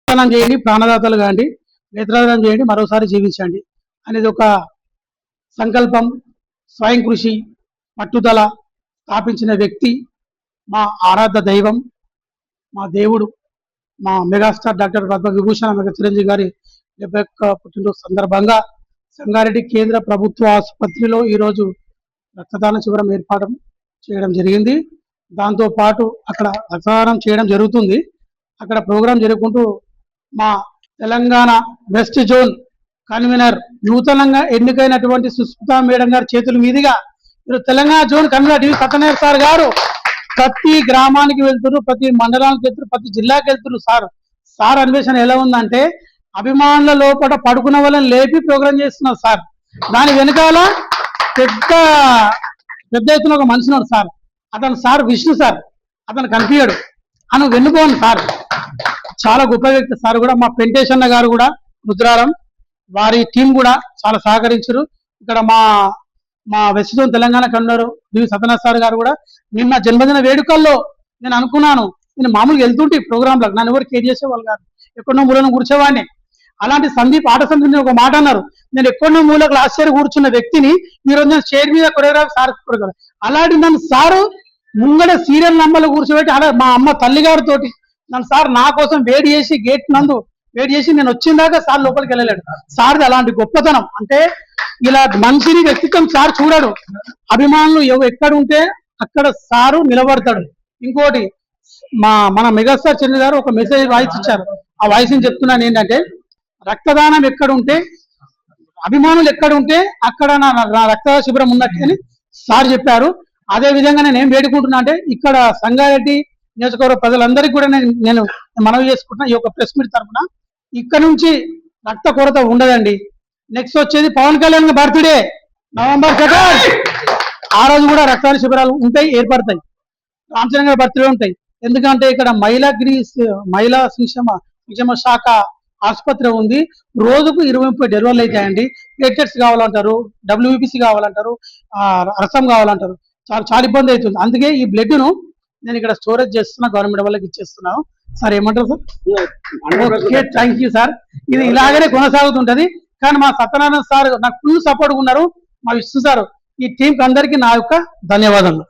రక్తదానం చేయండి, ప్రాణదాతలు కాండి, నేత్రదానం చేయండి, మరోసారి జీవించండి అనేది ఒక సంకల్పం, స్వయం కృషి, పట్టుదల స్థాపించిన వ్యక్తి, మా ఆరాధ్య దైవం, మా దేవుడు, మా megastar doctor Padma Vibhushan mega Chiranjeevi గారి 71వ పుట్టినరోజు సందర్భంగా సంగారెడ్డి కేంద్ర ప్రభుత్వ ఆసుపత్రిలో ఈరోజు రక్తదాన శిబిరం ఏర్పాటు చేయడం జరిగింది. దాంతో పాటు అక్కడ రక్తదానం చేయడం జరుగుతుంది. అక్కడ ప్రోగ్రాం జరుగుకుంటూ మా తెలంగాణ వెస్ట్ జోన్ కన్వీనర్ నూతనంగా ఎన్నికైనటువంటి సుస్మితా మేడం గారి చేతుల మీదుగా మీరు Telangana zone convener D Satyanarayana sir గారు ప్రతి గ్రామానికి వెళ్తున్నారు, ప్రతి మండలానికి వెళ్తున్నారు, ప్రతి జిల్లాకి వెళ్తున్నారు. సార్ అన్వేషణ ఎలా ఉందంటే అభిమానుల లోపల పడుకున్న వాళ్ళని లేపి ప్రోగ్రాం చేస్తున్నారు సార్. దాని వెనకాల పెద్ద ఎత్తున ఒక మనిషి ఉన్నాడు సార్. అతను సార్ విష్ణు సార్, అతను కనిపించాడు అను వెన్నుకోను సార్. చాలా గొప్ప వ్యక్తి సార్. కూడా మా పెంటేశన్న గారు కూడా రుద్రారం వారి టీం కూడా చాలా సహకరించారు. ఇక్కడ మా west zone Telangana convener D Satyanarayana sir గారు కూడా నిన్న జన్మదిన వేడుకల్లో నేను అనుకున్నాను, నేను మామూలుగా వెళ్తుంటే ప్రోగ్రాంలకు నన్ను ఎవరు కేర్ చేసేవాళ్ళు కాదు, ఎక్కడో మూలను కూర్చోవాడిని. అలాంటి సందీప్ ఆట సందీప్ ఒక మాట అన్నారు, నేను ఎక్కడో మూలకు లాస్ట్ ఇయర్ కూర్చున్న వ్యక్తిని ఈరోజు నేను స్టేజ్ మీద కొరియోగ్రాఫ్ సార్ కొరియోగ్రాఫ్. అలాంటి నన్ను సారు ముంగడ సీరియల్ నంబర్లు కూర్చోబెట్టి అలా మా అమ్మ తల్లిగారితో నన్ను సార్ నా కోసం వేడి చేసి గేట్ నందు వేడి చేసి నేను వచ్చిందాకా సార్ లోపలికి వెళ్ళలేడు. సార్ది అలాంటి గొప్పతనం. అంటే ఇలా మనిషిని వ్యక్తిత్వం సార్ చూడడు. అభిమానులు ఎక్కడ ఉంటే అక్కడ సారు నిలబడతాడు. ఇంకోటి మన మెగాస్టార్ చంద్ర గారు ఒక మెసేజ్ వాయిస్ ఇచ్చారు. ఆ వాయిస్ ని చెప్తున్నాను ఏంటంటే, రక్తదానం ఎక్కడుంటే అభిమానులు ఎక్కడుంటే అక్కడ నా రక్తదాన శిబిరం ఉన్నట్టు అని సార్ చెప్పారు. అదే విధంగా నేను ఏం వేడుకుంటున్నా అంటే, ఇక్కడ సంగారెడ్డి నియోజకవర్గ ప్రజలందరికీ కూడా నేను మనవి చేసుకుంటున్నా, ఈ యొక్క ప్రెస్ మీట్ తరఫున ఇక్కడ నుంచి రక్త కొరత ఉండదండి. నెక్స్ట్ వచ్చేది పవన్ కళ్యాణ్ బర్త్డే నవంబర్ 2 ఆ రోజు కూడా రక్తదాన శిబిరాలు ఉంటాయి, ఏర్పడతాయి. రామచంద్ర గారి బర్త్డే ఉంటాయి. ఎందుకంటే ఇక్కడ మహిళా సంక్షేమ శాఖ ఆసుపత్రి ఉంది. రోజుకు 20-30 డెలివరీలు అవుతాయండి. ప్లేటెట్స్ కావాలంటారు, WBC కావాలంటారు, రసం కావాలంటారు. చాలా ఇబ్బంది అవుతుంది. అందుకే ఈ బ్లడ్ ను నేను ఇక్కడ స్టోరేజ్ చేస్తున్నా, గవర్నమెంట్ వాళ్ళకి ఇచ్చేస్తున్నాను. సార్ ఏమంటారు sir? Okay, thank you sir. ఇది ఇలాగనే కొనసాగుతుంటది. కానీ మా సత్యనారాయణ సార్ నాకు ఫుల్ సపోర్ట్ ఉన్నారు. మా విష్ణు సార్, ఈ టీంకి అందరికీ నా యొక్క ధన్యవాదాలు.